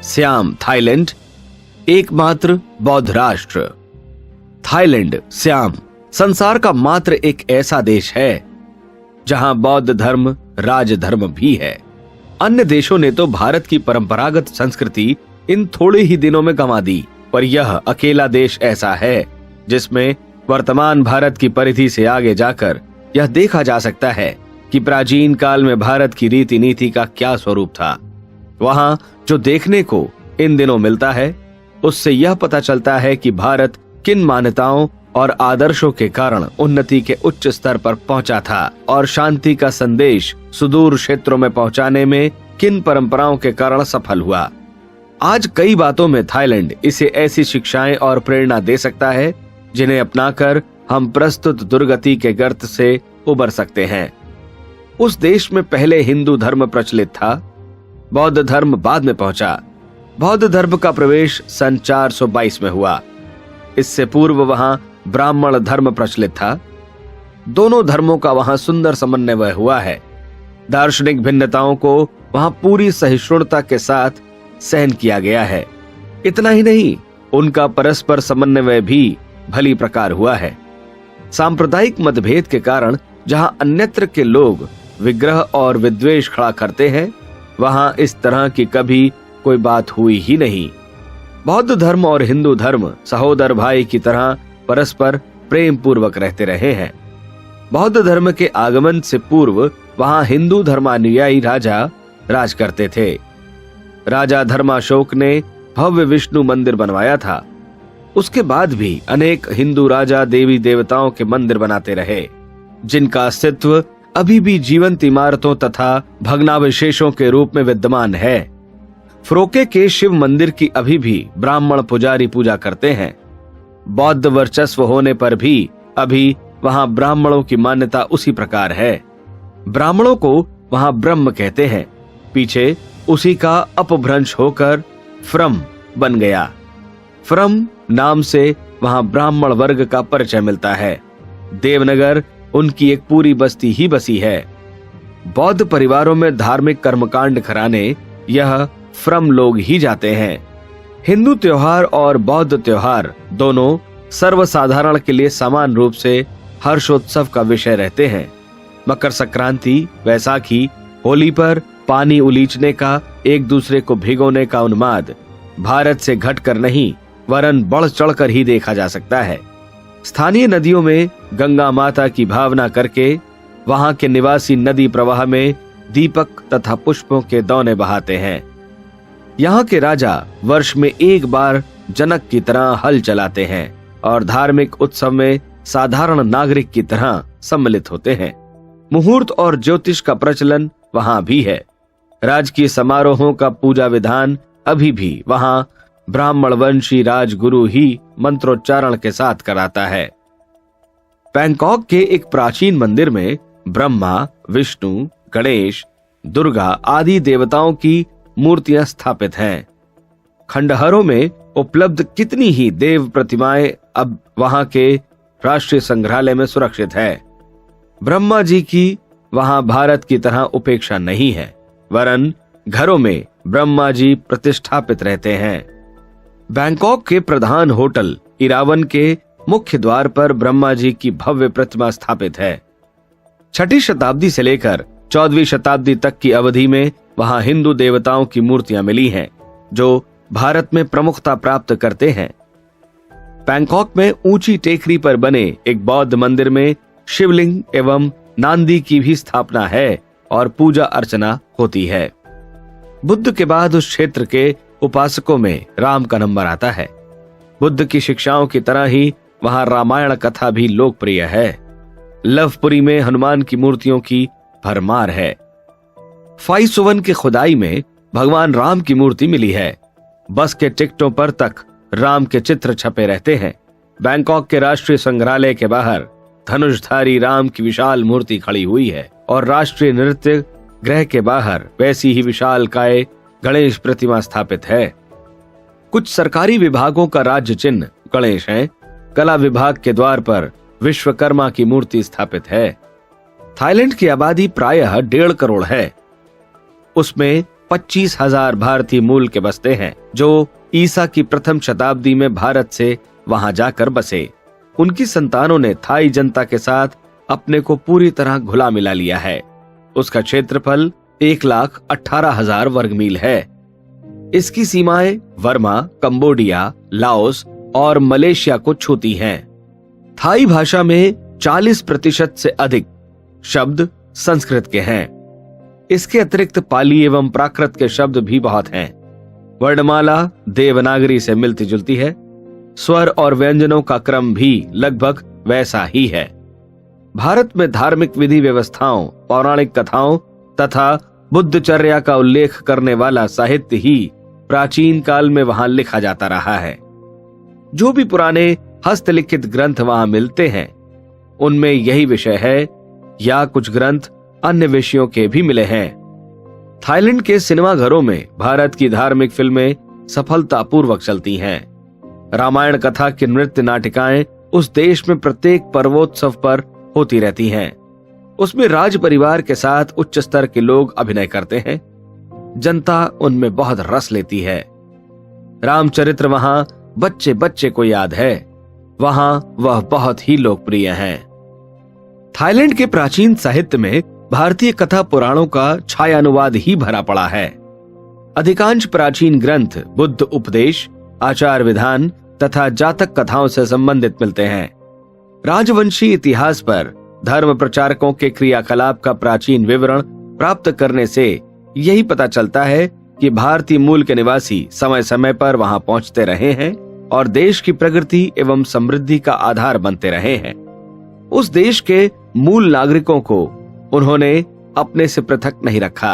SIAM Thailand, एकमात्र बौद्ध राष्ट्र। थाईलैंड, सियाम संसार का मात्र एक ऐसा देश है जहां बौद्ध धर्म राजधर्म भी है। अन्य देशों ने तो भारत की परंपरागत संस्कृति इन थोड़े ही दिनों में गंवा दी, पर यह अकेला देश ऐसा है जिसमें वर्तमान भारत की परिधि से आगे जाकर यह देखा जा सकता है कि प्राचीन काल में भारत की रीति नीति का क्या स्वरूप था। वहां जो देखने को इन दिनों मिलता है उससे यह पता चलता है कि भारत किन मान्यताओं और आदर्शों के कारण उन्नति के उच्च स्तर पर पहुंचा था और शांति का संदेश सुदूर क्षेत्रों में पहुंचाने में किन परंपराओं के कारण सफल हुआ। आज कई बातों में थाईलैंड इसे ऐसी शिक्षाएं और प्रेरणा दे सकता है जिन्हें अपनाकर हम प्रस्तुत दुर्गति के गर्त से उबर सकते हैं। उस देश में पहले हिंदू धर्म प्रचलित था, बौद्ध धर्म बाद में पहुंचा। बौद्ध धर्म का प्रवेश सन 422 में हुआ। इससे पूर्व वहां ब्राह्मण धर्म प्रचलित था। दोनों धर्मों का वहां सुंदर समन्वय हुआ है। दार्शनिक भिन्नताओं को वहां पूरी सहिष्णुता के साथ सहन किया गया है। इतना ही नहीं, उनका परस्पर समन्वय भी भली प्रकार हुआ है। सांप्रदायिक मतभेद के कारण जहां अन्यत्र के लोग विग्रह और विद्वेष खड़ा करते हैं, वहां इस तरह की कभी कोई बात हुई ही नहीं। बौद्ध धर्म और हिंदू धर्म सहोदर भाई की तरह परस्पर प्रेम पूर्वक रहते रहे हैं। बौद्ध धर्म के आगमन से पूर्व वहां हिंदू धर्मानुयायी राजा राज करते थे। राजा धर्माशोक ने भव्य विष्णु मंदिर बनवाया था। उसके बाद भी अनेक हिंदू राजा देवी देवताओं के मंदिर बनाते रहे, जिनका अस्तित्व अभी भी जीवंत इमारतों तथा भग्नावशेषों के रूप में विद्यमान है। फ्रोके के शिव मंदिर की अभी भी ब्राह्मण पुजारी पूजा करते हैं। बौद्ध वर्चस्व होने पर भी अभी वहां ब्राह्मणों की मान्यता उसी प्रकार है। ब्राह्मणों को वहां ब्रह्म कहते हैं। पीछे उसी का अपभ्रंश होकर फ्रम बन गया। फ्रम नाम से वहां ब्राह्मण वर्ग का परिचय मिलता है। देवनगर उनकी एक पूरी बस्ती ही बसी है। बौद्ध परिवारों में धार्मिक कर्मकांड कराने यह फ्रम लोग ही जाते हैं। हिंदू त्योहार और बौद्ध त्योहार दोनों सर्वसाधारण के लिए समान रूप से हर्षोत्सव का विषय रहते हैं। मकर संक्रांति, वैसाखी, होली पर पानी उलीचने का, एक दूसरे को भिगोने का उन्माद भारत से घटकर नहीं वरन बढ़ चढ़कर ही देखा जा सकता है। स्थानीय नदियों में गंगा माता की भावना करके वहां के निवासी नदी प्रवाह में दीपक तथा पुष्पों के दौने बहाते हैं। यहाँ के राजा वर्ष में एक बार जनक की तरह हल चलाते हैं और धार्मिक उत्सव में साधारण नागरिक की तरह सम्मिलित होते हैं। मुहूर्त और ज्योतिष का प्रचलन वहां भी है। राजकीय समारोहों का पूजा विधान अभी भी वहां ब्राह्मण वंशी राजगुरु ही मंत्रोच्चारण के साथ कराता है। बैंकॉक के एक प्राचीन मंदिर में ब्रह्मा, विष्णु, गणेश, दुर्गा आदि देवताओं की मूर्तियां स्थापित हैं। खंडहरों में उपलब्ध कितनी ही देव प्रतिमाएं अब वहां के राष्ट्रीय संग्रहालय में सुरक्षित है। ब्रह्मा जी की वहां भारत की तरह उपेक्षा नहीं है, वरन घरों में ब्रह्मा जी प्रतिष्ठापित रहते हैं। बैंकॉक के प्रधान होटल इरावन के मुख्य द्वार पर ब्रह्मा जी की भव्य प्रतिमा स्थापित है। 6वीं शताब्दी से लेकर 14वीं शताब्दी तक की अवधि में वहां हिंदू देवताओं की मूर्तियां मिली हैं, जो भारत में प्रमुखता प्राप्त करते हैं। बैंकॉक में ऊंची टेकरी पर बने एक बौद्ध मंदिर में शिवलिंग एवं नांदी की भी स्थापना है और पूजा अर्चना होती है। बुद्ध के बाद उस क्षेत्र के उपासकों में राम का नंबर आता है। बुद्ध की शिक्षाओं की तरह ही वहां रामायण कथा भी लोकप्रिय है। लवपुरी में हनुमान की मूर्तियों की भरमार है। फाइसुवन के खुदाई में भगवान राम की मूर्ति मिली है। बस के टिकटों पर तक राम के चित्र छपे रहते हैं। बैंकॉक के राष्ट्रीय संग्रहालय के बाहर धनुषधारी राम की विशाल मूर्ति खड़ी हुई है और राष्ट्रीय नृत्य गृह के बाहर वैसी ही विशालकाय गणेश प्रतिमा स्थापित है। कुछ सरकारी विभागों का राज्य चिन्ह गणेश है। कला विभाग के द्वार पर विश्वकर्मा की मूर्ति स्थापित है। थाईलैंड की आबादी प्रायः 1.5 करोड़ है। उसमें 25,000 भारतीय मूल के बसते हैं जो ईसा की प्रथम शताब्दी में भारत से वहां जाकर बसे। उनकी संतानों ने थाई जनता के साथ अपने को पूरी तरह घुला मिला लिया है। उसका क्षेत्रफल 1,18,000 वर्ग मील है। इसकी सीमाएं वर्मा, कंबोडिया, लाओस और मलेशिया को छूती हैं। थाई भाषा में 40% से अधिक शब्द संस्कृत के हैं। इसके अतिरिक्त पाली एवं प्राकृत के शब्द भी बहुत हैं। वर्णमाला देवनागरी से मिलती जुलती है। स्वर और व्यंजनों का क्रम भी लगभग वैसा ही है। भारत में धार्मिक विधि व्यवस्थाओं, पौराणिक कथाओं तथा बुद्धचर्या का उल्लेख करने वाला साहित्य ही प्राचीन काल में वहां लिखा जाता रहा है। जो भी पुराने हस्तलिखित ग्रंथ वहां मिलते हैं उनमें यही विषय है या कुछ ग्रंथ अन्य विषयों के भी मिले हैं। थाईलैंड के सिनेमा घरों में भारत की धार्मिक फिल्में सफलतापूर्वक चलती हैं। रामायण कथा की नृत्य नाटिकाएं उस देश में प्रत्येक पर्वोत्सव पर होती रहती हैं। उसमें राज परिवार के साथ उच्च स्तर के लोग अभिनय करते हैं। जनता उनमें बहुत रस लेती है। रामचरित्र वहां बच्चे बच्चे को याद है। वहां वह बहुत ही लोकप्रिय है। थाईलैंड के प्राचीन साहित्य में भारतीय कथा पुराणों का छायानुवाद ही भरा पड़ा है। अधिकांश प्राचीन ग्रंथ बुद्ध उपदेश, आचार विधान तथा जातक कथाओं से संबंधित मिलते हैं। राजवंशी इतिहास पर धर्म प्रचारकों के क्रियाकलाप का प्राचीन विवरण प्राप्त करने से यही पता चलता है कि भारतीय मूल के निवासी समय समय पर वहां पहुंचते रहे हैं और देश की प्रगति एवं समृद्धि का आधार बनते रहे हैं। उस देश के मूल नागरिकों को उन्होंने अपने से पृथक नहीं रखा।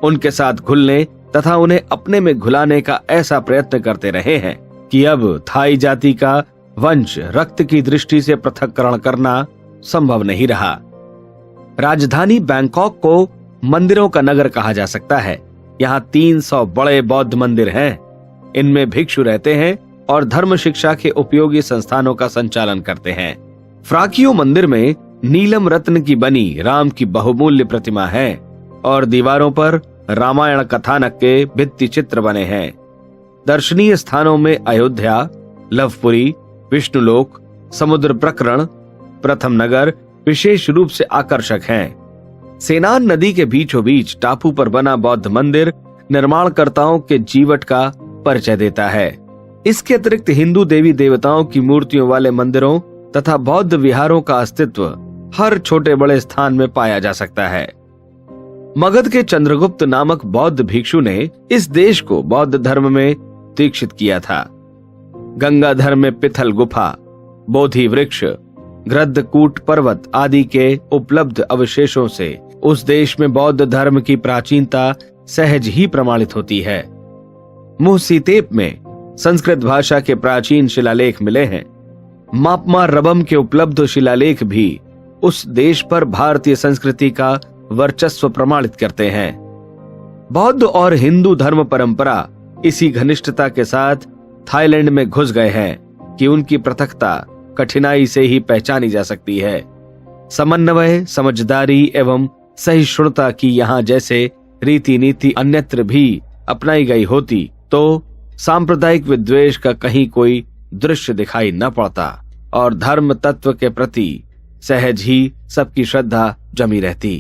उनके साथ घुलने तथा उन्हें अपने में घुलाने का ऐसा प्रयत्न करते रहे हैं कि अब थाई जाति का वंश रक्त की दृष्टि से पृथक्करण करना संभव नहीं रहा। राजधानी बैंकॉक को मंदिरों का नगर कहा जा सकता है। यहाँ 300 बड़े बौद्ध मंदिर हैं। इनमें भिक्षु रहते हैं और धर्म शिक्षा के उपयोगी संस्थानों का संचालन करते हैं। फ्राकियो मंदिर में नीलम रत्न की बनी राम की बहुमूल्य प्रतिमा है और दीवारों पर रामायण कथानक के भित्ति चित्र बने हैं। दर्शनीय स्थानों में अयोध्या, लवपुरी, विष्णुलोक, समुद्र प्रकरण, प्रथम नगर विशेष रूप से आकर्षक हैं। सेनान नदी के बीचों बीच टापू पर बना बौद्ध मंदिर निर्माणकर्ताओं के जीवट का परिचय देता है। इसके अतिरिक्त हिंदू देवी देवताओं की मूर्तियों वाले मंदिरों तथा बौद्ध विहारों का अस्तित्व हर छोटे बड़े स्थान में पाया जा सकता है। मगध के चंद्रगुप्त नामक बौद्ध भिक्षु ने इस देश को बौद्ध धर्म में दीक्षित किया था। गंगाधर में पिथल गुफा, बोधि वृक्ष, ग्रद्धकूट पर्वत आदि के उपलब्ध अवशेषों से उस देश में बौद्ध धर्म की प्राचीनता सहज ही प्रमाणित होती है। मुहसीतेप में संस्कृत भाषा के प्राचीन शिलालेख मिले हैं। मापमा रबम के उपलब्ध शिलालेख भी उस देश पर भारतीय संस्कृति का वर्चस्व प्रमाणित करते हैं। बौद्ध और हिंदू धर्म परंपरा इसी घनिष्ठता के साथ थाईलैंड में घुस गए हैं कि उनकी पृथकता कठिनाई से ही पहचानी जा सकती है। समन्वय, समझदारी एवं सहिष्णुता की यहाँ जैसे रीति नीति अन्यत्र भी अपनाई गई होती तो सांप्रदायिक विद्वेष का कहीं कोई दृश्य दिखाई न पड़ता और धर्म तत्व के प्रति सहज ही सबकी श्रद्धा जमी रहती।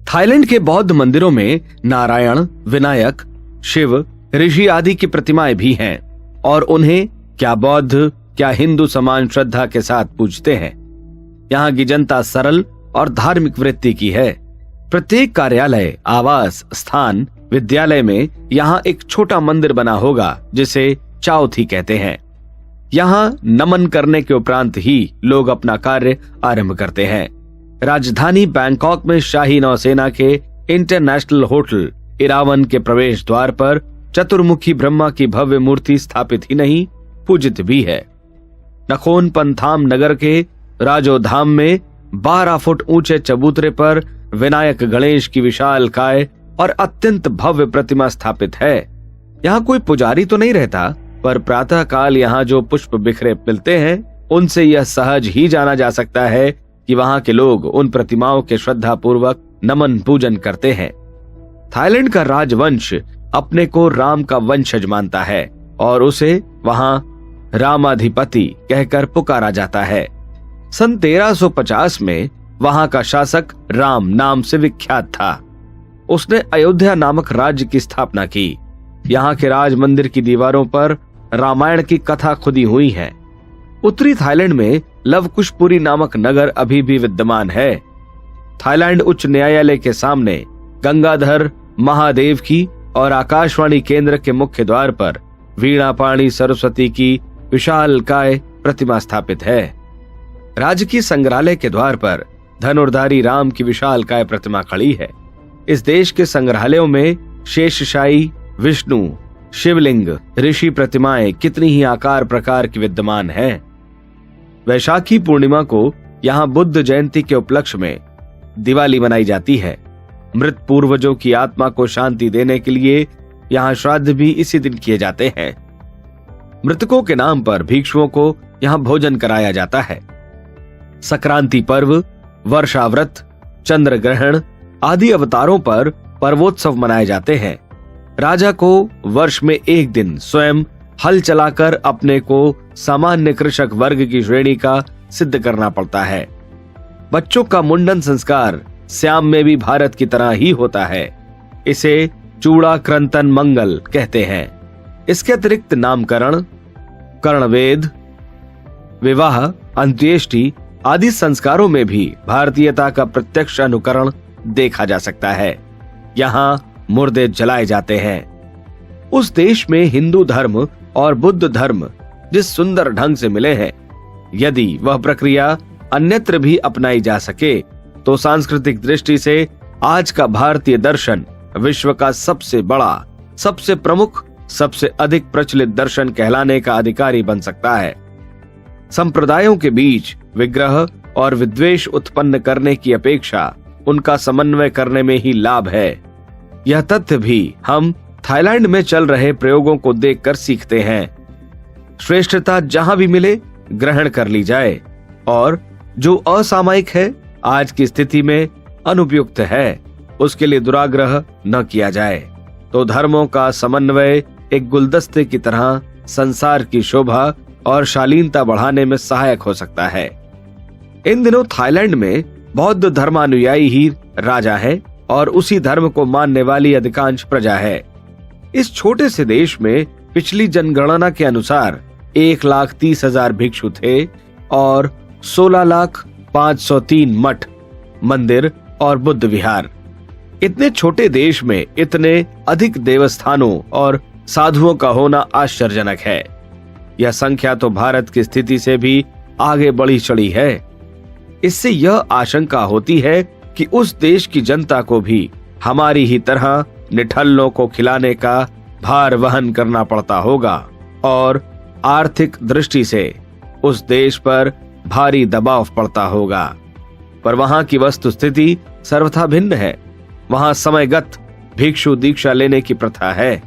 थाईलैंड के बौद्ध मंदिरों में नारायण, विनायक, शिव, ऋषि आदि की प्रतिमाएं भी हैं और उन्हें क्या बौद्ध क्या हिंदू समान श्रद्धा के साथ पूजते हैं। यहाँ की जनता सरल और धार्मिक वृत्ति की है। प्रत्येक कार्यालय, आवास स्थान, विद्यालय में यहाँ एक छोटा मंदिर बना होगा जिसे चाउथी कहते हैं। यहाँ नमन करने के उपरांत ही लोग अपना कार्य आरंभ करते हैं। राजधानी बैंकॉक में शाही नौसेना के इंटरनेशनल होटल इरावन के प्रवेश द्वार पर चतुर्मुखी ब्रह्मा की भव्य मूर्ति स्थापित ही नहीं पूजित भी है। नखोन पंथाम नगर के राजोधाम में 12 फुट ऊंचे चबूतरे पर विनायक गणेश की विशाल काय और अत्यंत भव्य प्रतिमा स्थापित है। यहाँ कोई पुजारी तो नहीं रहता, पर प्रातः काल यहाँ जो पुष्प बिखरे मिलते हैं उनसे यह सहज ही जाना जा सकता है कि वहाँ के लोग उन प्रतिमाओं के श्रद्धा पूर्वक नमन पूजन करते हैं। थाईलैंड का राजवंश अपने को राम का वंशज मानता है और उसे वहां रामाधिपति कहकर पुकारा जाता है। सन 1350 में वहां का शासक राम नाम से विख्यात था। उसने अयोध्या नामक राज्य की स्थापना की। यहाँ के राज मंदिर की दीवारों पर रामायण की कथा खुदी हुई है। उत्तरी थाईलैंड में लवकुशपुरी नामक नगर अभी भी विद्यमान है। थाईलैंड उच्च न्यायालय के सामने गंगाधर महादेव की और आकाशवाणी केंद्र के मुख्य द्वार पर वीणा पाणी सरस्वती की विशालकाय प्रतिमा स्थापित है। राजकीय संग्रहालय के द्वार पर धनुर्धारी राम की विशालकाय प्रतिमा खड़ी है। इस देश के संग्रहालयों में शेषशायी, विष्णु, शिवलिंग, ऋषि प्रतिमाएं कितनी ही आकार प्रकार की विद्यमान हैं। वैशाखी पूर्णिमा को यहाँ बुद्ध जयंती के उपलक्ष्य में दिवाली मनाई जाती है। मृत पूर्वजों की आत्मा को शांति देने के लिए यहाँ श्राद्ध भी इसी दिन किए जाते हैं। मृतकों के नाम पर भिक्षुओं को यहाँ भोजन कराया जाता है। संक्रांति पर्व, वर्षा व्रत, चंद्र ग्रहण आदि अवतारों पर पर्वोत्सव मनाए जाते हैं। राजा को वर्ष में एक दिन स्वयं हल चलाकर अपने को सामान्य कृषक वर्ग की श्रेणी का सिद्ध करना पड़ता है। बच्चों का मुंडन संस्कार श्याम में भी भारत की तरह ही होता है। इसे चूड़ा क्रंतन मंगल कहते हैं। इसके अतिरिक्त नामकरण, कर्णवेद, विवाह, अंत्येष्टि आदि संस्कारों में भी भारतीयता का प्रत्यक्ष अनुकरण देखा जा सकता है। यहाँ मुर्दे जलाए जाते हैं। उस देश में हिंदू धर्म और बुद्ध धर्म जिस सुंदर ढंग से मिले हैं, यदि वह प्रक्रिया अन्यत्र भी अपनाई जा सके तो सांस्कृतिक दृष्टि से आज का भारतीय दर्शन विश्व का सबसे बड़ा, सबसे प्रमुख, सबसे अधिक प्रचलित दर्शन कहलाने का अधिकारी बन सकता है। संप्रदायों के बीच विग्रह और विद्वेष उत्पन्न करने की अपेक्षा उनका समन्वय करने में ही लाभ है। यह तथ्य भी हम थाईलैंड में चल रहे प्रयोगों को देखकर सीखते हैं। श्रेष्ठता जहां भी मिले ग्रहण कर ली जाए और जो असामायिक है, आज की स्थिति में अनुपयुक्त है, उसके लिए दुराग्रह न किया जाए तो धर्मों का समन्वय एक गुलदस्ते की तरह संसार की शोभा और शालीनता बढ़ाने में सहायक हो सकता है। इन दिनों थाईलैंड में बौद्ध धर्मानुयायी ही राजा है और उसी धर्म को मानने वाली अधिकांश प्रजा है। इस छोटे से देश में पिछली जनगणना के अनुसार 1,30,000 भिक्षु थे और 16,503 मठ, मंदिर और बुद्ध विहार। इतने छोटे देश में इतने अधिक देवस्थानों और साधुओं का होना आश्चर्यजनक है। यह संख्या तो भारत की स्थिति से भी आगे बढ़ी चढ़ी है। इससे यह आशंका होती है कि उस देश की जनता को भी हमारी ही तरह निठल्लों को खिलाने का भार वहन करना पड़ता होगा और आर्थिक दृष्टि से उस देश पर भारी दबाव पड़ता होगा। पर वहां की वस्तुस्थिति सर्वथा भिन्न है। वहां समयगत भिक्षु दीक्षा लेने की प्रथा है।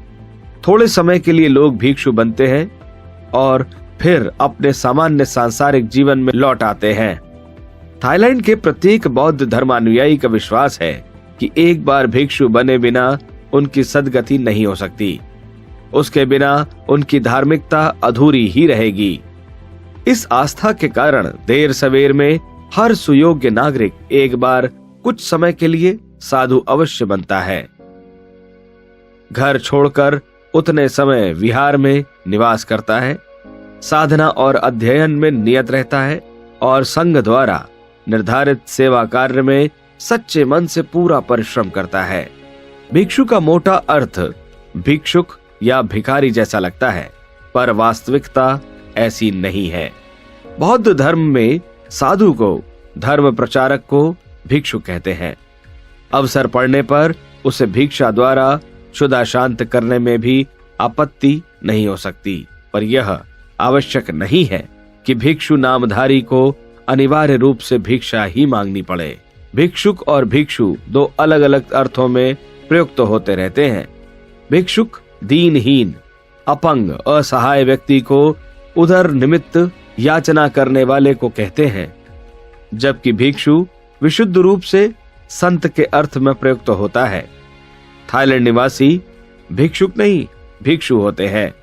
थोड़े समय के लिए लोग भिक्षु बनते हैं और फिर अपने सामान्य सांसारिक जीवन में लौट आते हैं। थाईलैंड के प्रत्येक बौद्ध धर्मानुयायी का विश्वास है कि एक बार भिक्षु बने बिना उनकी सद्गति नहीं हो सकती। उसके बिना उनकी धार्मिकता अधूरी ही रहेगी। इस आस्था के कारण देर सवेर में हर सुयोग्य नागरिक एक बार कुछ समय के लिए साधु अवश्य बनता है। घर छोड़कर उतने समय विहार में निवास करता है, साधना और अध्ययन में नियत रहता है और संघ द्वारा निर्धारित सेवा कार्य में सच्चे मन से पूरा परिश्रम करता है। भिक्षु का मोटा अर्थ भिक्षुक या भिखारी जैसा लगता है, पर वास्तविकता ऐसी नहीं है। बौद्ध धर्म में साधु को, धर्म प्रचारक को भिक्षु कहते हैं। अवसर पड़ने पर उसे भिक्षा द्वारा क्षुधा शांत करने में भी आपत्ति नहीं हो सकती, पर यह आवश्यक नहीं है कि भिक्षु नामधारी को अनिवार्य रूप से भिक्षा ही मांगनी पड़े। भिक्षुक और भिक्षु दो अलग अलग अर्थों में प्रयुक्त होते रहते हैं। भिक्षुक दीनहीन, अपंग, असहाय व्यक्ति को उधर निमित्त याचना करने वाले को कहते हैं, जबकि भिक्षु विशुद्ध रूप से संत के अर्थ में प्रयुक्त होता है। थाईलैंड निवासी भिक्षुक नहीं, भिक्षु होते हैं।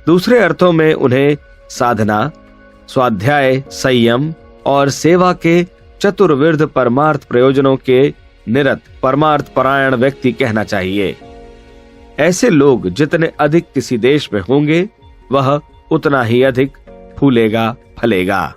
दूसरे अर्थों में उन्हें साधना, स्वाध्याय, संयम और सेवा के चतुर्विध परमार्थ प्रयोजनों के निरत परमार्थ परायण व्यक्ति कहना चाहिए। ऐसे लोग जितने अधिक किसी देश में होंगे, वह उतना ही अधिक फूलेगा, फलेगा।